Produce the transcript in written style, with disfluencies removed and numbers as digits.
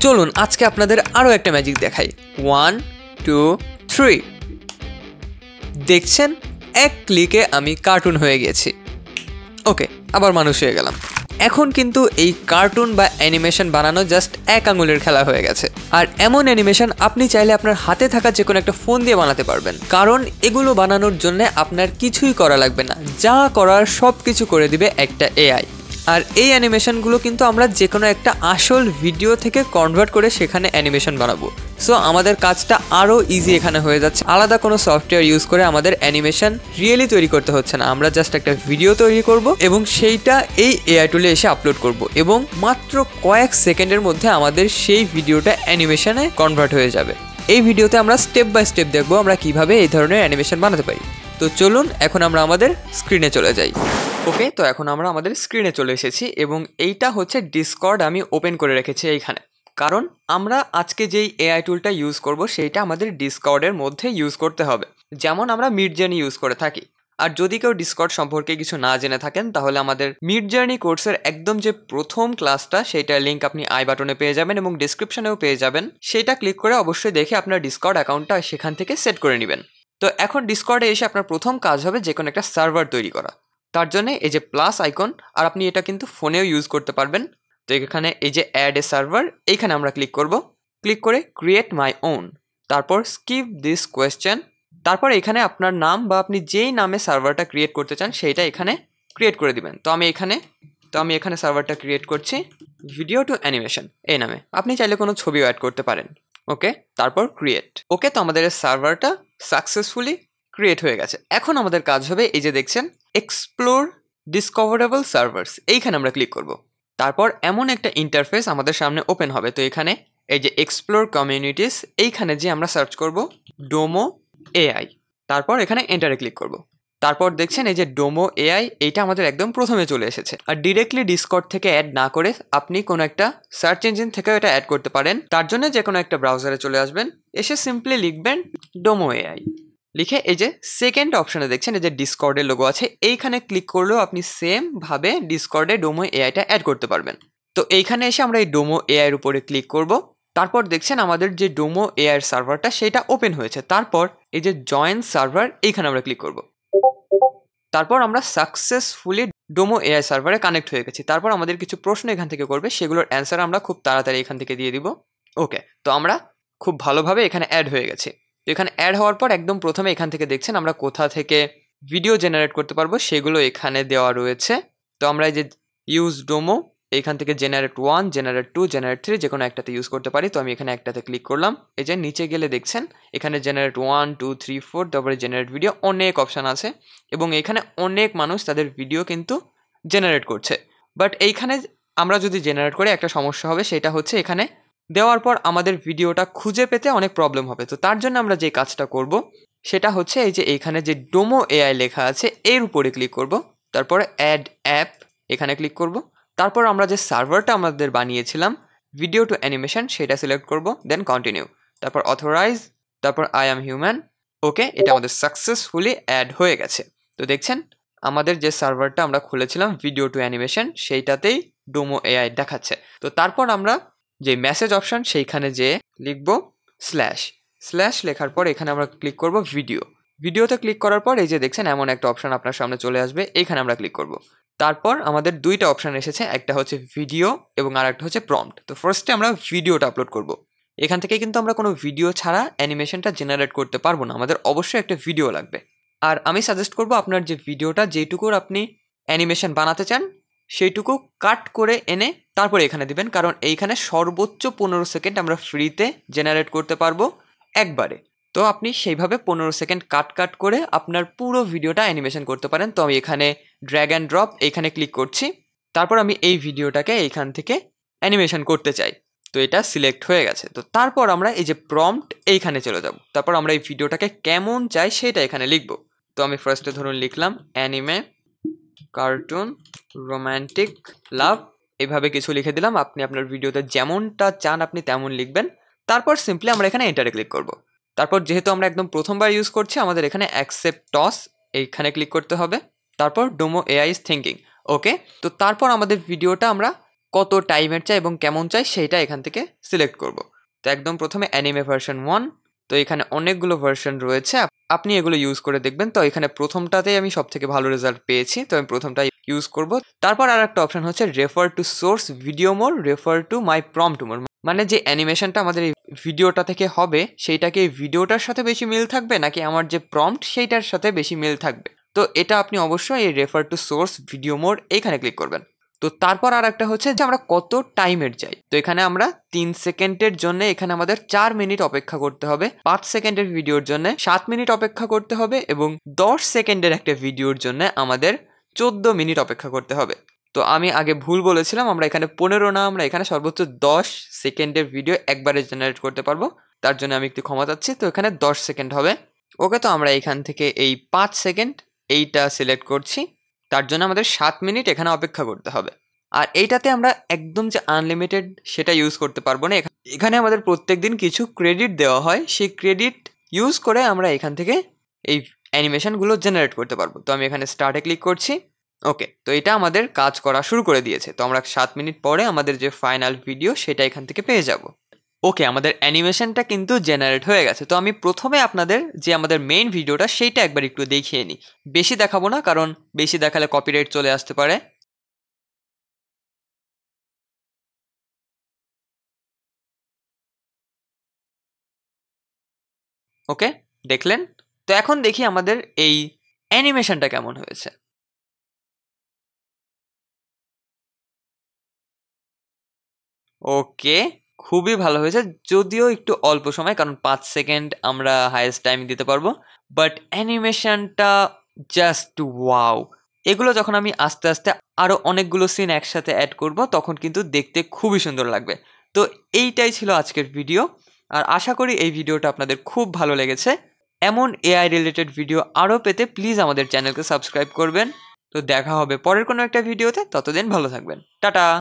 চলুন আজকে আপনাদের আরও একটা ম্যাজিক দেখাই। 1 2 3 দেখছেন, এক ক্লিকে আমি কার্টুন হয়ে গেছি। ওকে, আবার মানুষ হয়ে গেলাম। এখন কিন্তু এই কার্টুন বা অ্যানিমেশন বানানো জাস্ট এক আঙুলের খেলা হয়ে গেছে। আর এমন অ্যানিমেশন আপনি চাইলে আপনার হাতে থাকা যে কোনো একটা ফোন দিয়ে বানাতে পারবেন, কারণ এগুলো বানানোর জন্য আপনার কিছুই করা লাগবে না। যা করার সব কিছু করে দিবে একটা এআই। আর এই অ্যানিমেশনগুলো কিন্তু আমরা যে কোনো একটা আসল ভিডিও থেকে কনভার্ট করে সেখানে অ্যানিমেশন বানাবো। সো আমাদের কাজটা আরও ইজি এখানে হয়ে যাচ্ছে। আলাদা কোনো সফটওয়্যার ইউজ করে আমাদের অ্যানিমেশন রিয়েলি তৈরি করতে হচ্ছে না। আমরা জাস্ট একটা ভিডিও তৈরি করব এবং সেইটা এই এআই টুলে এসে আপলোড করব, এবং মাত্র কয়েক সেকেন্ডের মধ্যে আমাদের সেই ভিডিওটা অ্যানিমেশনে কনভার্ট হয়ে যাবে। এই ভিডিওতে আমরা স্টেপ বাই স্টেপ দেখবো আমরা কিভাবে এই ধরনের অ্যানিমেশন বানাতে পারি। তো চলুন এখন আমরা আমাদের স্ক্রিনে চলে যাই। ওকে, তো এখন আমরা আমাদের স্ক্রিনে চলে এসেছি এবং এইটা হচ্ছে ডিসকর্ড আমি ওপেন করে রেখেছি এইখানে, কারণ আমরা আজকে যেই এআই টুলটা ইউজ করব সেইটা আমাদের ডিসকর্ডের মধ্যে ইউজ করতে হবে, যেমন আমরা মিড জার্নি ইউজ করে থাকি। আর যদি কেউ ডিসকর্ড সম্পর্কে কিছু না জেনে থাকেন, তাহলে আমাদের মিড জার্নি কোর্সের একদম যে প্রথম ক্লাসটা সেইটার লিঙ্ক আপনি আই বাটনে পেয়ে যাবেন এবং ডিসক্রিপশনেও পেয়ে যাবেন। সেইটা ক্লিক করে অবশ্যই দেখে আপনার ডিসকর্ড অ্যাকাউন্টটা সেখান থেকে সেট করে নেবেন। তো এখন ডিসকর্ডে এসে আপনার প্রথম কাজ হবে যে কোনো একটা সার্ভার তৈরি করা। তার জন্য এই যে প্লাস আইকন, আর আপনি এটা কিন্তু ফোনেও ইউজ করতে পারবেন। তো এখানে এই যে অ্যাড এ সার্ভার, এইখানে আমরা ক্লিক করব। ক্লিক করে ক্রিয়েট মাই ওন, তারপর স্কিপ দিস কোয়েশ্চেন, তারপর এখানে আপনার নাম বা আপনি যেই নামে সার্ভারটা ক্রিয়েট করতে চান সেইটা এখানে ক্রিয়েট করে দিবেন। তো আমি এখানে সার্ভারটা ক্রিয়েট করছি ভিডিও টু অ্যানিমেশন এই নামে। আপনি চাইলে কোনো ছবিও অ্যাড করতে পারেন। ওকে, তারপর ক্রিয়েট। ওকে, তো আমাদের সার্ভারটা সাকসেসফুলি ক্রিয়েট হয়ে গেছে। এখন আমাদের কাজ হবে এই যে দেখছেন এক্সপ্লোর ডিসকভারেবল সার্ভার্স, এইখানে আমরা ক্লিক করব। তারপর এমন একটা ইন্টারফেস আমাদের সামনে ওপেন হবে। তো এখানে এই যে এক্সপ্লোর কমিউনিটিস, এইখানে যে আমরা সার্চ করব ডোমো এআই, তারপর এখানে এন্টারে ক্লিক করব। তারপর দেখছেন এই যে ডোমো এআই, এইটা আমাদের একদম প্রথমে চলে এসেছে। আর ডিরেক্টলি ডিসকর্ড থেকে অ্যাড না করে আপনি কোনো একটা সার্চ ইঞ্জিন থেকেও এটা অ্যাড করতে পারেন। তার জন্য যে কোনো একটা ব্রাউজারে চলে আসবেন, এসে সিম্পলি লিখবেন ডোমো এআই, লিখে এই যে সেকেন্ড অপশানে দেখছেন এই যে ডিসকর্ডের লোগো আছে, এইখানে ক্লিক করলেও আপনি সেম ভাবে ডিসকর্ডে ডোমো এআইটা অ্যাড করতে পারবেন। তো এইখানে এসে আমরা এই ডোমো এআইয়ের উপরে ক্লিক করব। তারপর দেখছেন আমাদের যে ডোমো এআইয়ের সার্ভারটা সেটা ওপেন হয়েছে। তারপর এই যে জয়েন সার্ভার, এইখানে আমরা ক্লিক করব। তারপর আমরা সাকসেসফুলি ডোমো এআই সার্ভারে কানেক্ট হয়ে গেছি। তারপর আমাদের কিছু প্রশ্ন এখান থেকে করবে, সেগুলোর অ্যান্সার আমরা খুব তাড়াতাড়ি এখান থেকে দিয়ে দিব। ওকে, তো আমরা খুব ভালোভাবে এখানে অ্যাড হয়ে গেছি। তো এখানে অ্যাড হওয়ার পর একদম প্রথমে এখান থেকে দেখছেন আমরা কোথা থেকে ভিডিও জেনারেট করতে পারবো সেগুলো এখানে দেওয়া রয়েছে। তো আমরা এই যে ইউজ ডোমো, এখান থেকে জেনারেট 1, জেনারেট 2, জেনারেট 3 যে কোনো একটাতে ইউজ করতে পারি। তো আমি এখানে একটাতে ক্লিক করলাম। এই যে নিচে গেলে দেখছেন এখানে জেনারেট 1 2 3 4, তারপরে জেনারেট ভিডিও, অনেক অপশান আছে এবং এখানে অনেক মানুষ তাদের ভিডিও কিন্তু জেনারেট করছে। বাট এইখানে আমরা যদি জেনারেট করে একটা সমস্যা হবে, সেটা হচ্ছে এখানে দেওয়ার পর আমাদের ভিডিওটা খুঁজে পেতে অনেক প্রবলেম হবে। তো তার জন্য আমরা যে কাজটা করব সেটা হচ্ছে এই যে এইখানে যে ডোমো এআই লেখা আছে এর উপরে ক্লিক করব। তারপরে অ্যাড অ্যাপ, এখানে ক্লিক করব। তারপর আমরা যে সার্ভারটা আমাদের বানিয়েছিলাম ভিডিও টু অ্যানিমেশন সেটা সিলেক্ট করব, দেন কন্টিনিউ, তারপর অথরাইজ, তারপর আই অ্যাম হিউম্যান। ওকে, এটা আমাদের সাকসেসফুলি অ্যাড হয়ে গেছে। তো দেখছেন আমাদের যে সার্ভারটা আমরা খুলেছিলাম ভিডিও টু অ্যানিমেশন সেইটাতেই ডোমো এআই দেখাচ্ছে। তো তারপর আমরা যে মেসেজ অপশন সেইখানে যে লিখব স্ল্যাশ, স্ল্যাশ লেখার পর এখানে আমরা ক্লিক করব ভিডিওতে ক্লিক করার পর এই যে দেখছেন এমন একটা অপশন আপনার সামনে চলে আসবে, এইখানে আমরা ক্লিক করব। তারপর আমাদের দুইটা অপশন এসেছে, একটা হচ্ছে ভিডিও এবং আর একটা হচ্ছে প্রম্পট। তো ফার্স্টে আমরা ভিডিওটা আপলোড করব। এখান থেকে কিন্তু আমরা কোনো ভিডিও ছাড়া অ্যানিমেশনটা জেনারেট করতে পারবো না, আমাদের অবশ্যই একটা ভিডিও লাগবে। আর আমি সাজেস্ট করব আপনার যে ভিডিওটা যেটুকুর আপনি অ্যানিমেশন বানাতে চান সেইটুকু কাট করে এনে তারপরে এখানে দিবেন, কারণ এইখানে সর্বোচ্চ 15 সেকেন্ড আমরা ফ্রিতে জেনারেট করতে পারবো একবারে। তো আপনি সেইভাবে 15 সেকেন্ড কাট করে আপনার পুরো ভিডিওটা অ্যানিমেশন করতে পারেন। তো আমি এখানে ড্র্যাগ অ্যান্ড ড্রপ এইখানে ক্লিক করছি। তারপর আমি এই ভিডিওটাকে এইখান থেকে অ্যানিমেশন করতে চাই, তো এটা সিলেক্ট হয়ে গেছে। তো তারপর আমরা এই যে প্রম্পট এইখানে চলে যাব। তারপর আমরা এই ভিডিওটাকে কেমন চাই সেটা এখানে লিখব। তো আমি ফার্স্টে ধরুন লিখলাম অ্যানিমে কার্টুন রোম্যান্টিক লাভ, এইভাবে কিছু লিখে দিলাম। আপনি আপনার ভিডিওতে যেমনটা চান আপনি তেমন লিখবেন। তারপর সিম্পলি আমরা এখানে এন্টারে ক্লিক করব। তারপর যেহেতু আমরা একদম প্রথমবার ইউজ করছি আমাদের এখানে অ্যাকসেপ্ট টস এইখানে ক্লিক করতে হবে। তারপর ডোমো এআই ইজ থিঙ্কিং। ওকে, তো তারপর আমাদের ভিডিওটা আমরা কত টাইমের চাই এবং কেমন চাই সেটা এখান থেকে সিলেক্ট করব। তো একদম প্রথমে অ্যানিমে ভার্সন 1। তো এখানে অনেকগুলো ভার্সন রয়েছে, আপনি এগুলো ইউজ করে দেখবেন। তো এখানে প্রথমটাতেই আমি সব থেকে ভালো রেজাল্ট পেয়েছি, তো আমি প্রথমটা ইউজ করব। তারপর আর একটা অপশন হচ্ছে refer to source video more, refer to my prompt more. মানে যে অ্যানিমেশনটা আমাদের এই ভিডিওটা থেকে হবে সেইটাকে এই ভিডিওটার সাথে বেশি মিল থাকবে নাকি আমার যে প্রম্পট সেইটার সাথে বেশি মিল থাকবে। তো এটা আপনি অবশ্যই এই রেফার টু সোর্স ভিডিও মোর এইখানে ক্লিক করবেন। তো তারপর আর একটা হচ্ছে যে আমরা কত টাইমের চাই। তো এখানে আমরা 3 সেকেন্ডের জন্য এখানে আমাদের 4 মিনিট অপেক্ষা করতে হবে, 5 সেকেন্ডের ভিডিওর জন্য 7 মিনিট অপেক্ষা করতে হবে এবং 10 সেকেন্ডের একটা ভিডিওর জন্য আমাদের 14 মিনিট অপেক্ষা করতে হবে। তো আমি আগে ভুল বলেছিলাম, আমরা এখানে 15 না, আমরা এখানে সর্বোচ্চ 10 সেকেন্ডের ভিডিও একবারে জেনারেট করতে পারবো। তার জন্য আমি একটু ক্ষমা চাচ্ছি। তো এখানে 10 সেকেন্ড হবে। ওকে, তো আমরা এখান থেকে এই 5 সেকেন্ড এইটা সিলেক্ট করছি। তার জন্য আমাদের 7 মিনিট এখানে অপেক্ষা করতে হবে। আর এইটাতে আমরা একদম যে আনলিমিটেড সেটা ইউজ করতে পারবো না। এখানে আমাদের প্রত্যেক দিন কিছু ক্রেডিট দেওয়া হয়, সেই ক্রেডিট ইউজ করে আমরা এখান থেকে এই অ্যানিমেশনগুলো জেনারেট করতে পারবো। তো আমি এখানে স্টার্টে ক্লিক করছি। ওকে, তো এটা আমাদের কাজ করা শুরু করে দিয়েছে। তো আমরা 7 মিনিট পরে আমাদের যে ফাইনাল ভিডিও সেটা এখান থেকে পেয়ে যাব। ওকে, আমাদের অ্যানিমেশনটা কিন্তু জেনারেট হয়ে গেছে। তো আমি প্রথমে আপনাদের যে আমাদের মেইন ভিডিওটা সেইটা একবার একটু দেখিয়ে নিই। বেশি দেখাবো না, কারণ বেশি দেখালে কপিরাইট চলে আসতে পারে। ওকে, দেখলেন? তো এখন দেখি আমাদের এই অ্যানিমেশনটা কেমন হয়েছে। ওকে, খুবই ভালো হয়েছে, যদিও একটু অল্প সময়, কারণ 5 সেকেন্ড আমরা হাইয়েস্ট টাইম দিতে পারবো। বাট অ্যানিমেশনটা জাস্ট ওয়াও। এগুলো যখন আমি আস্তে আস্তে আরও অনেকগুলো সিন একসাথে অ্যাড করব তখন কিন্তু দেখতে খুবই সুন্দর লাগবে। তো এইটাই ছিল আজকের ভিডিও। আর আশা করি এই ভিডিওটা আপনাদের খুব ভালো লেগেছে। এমন এআই রিলেটেড ভিডিও আরও পেতে প্লিজ আমাদের চ্যানেলকে সাবস্ক্রাইব করবেন। তো দেখা হবে পরের কোনো একটা ভিডিওতে, ততদিন ভালো থাকবেন। টাটা।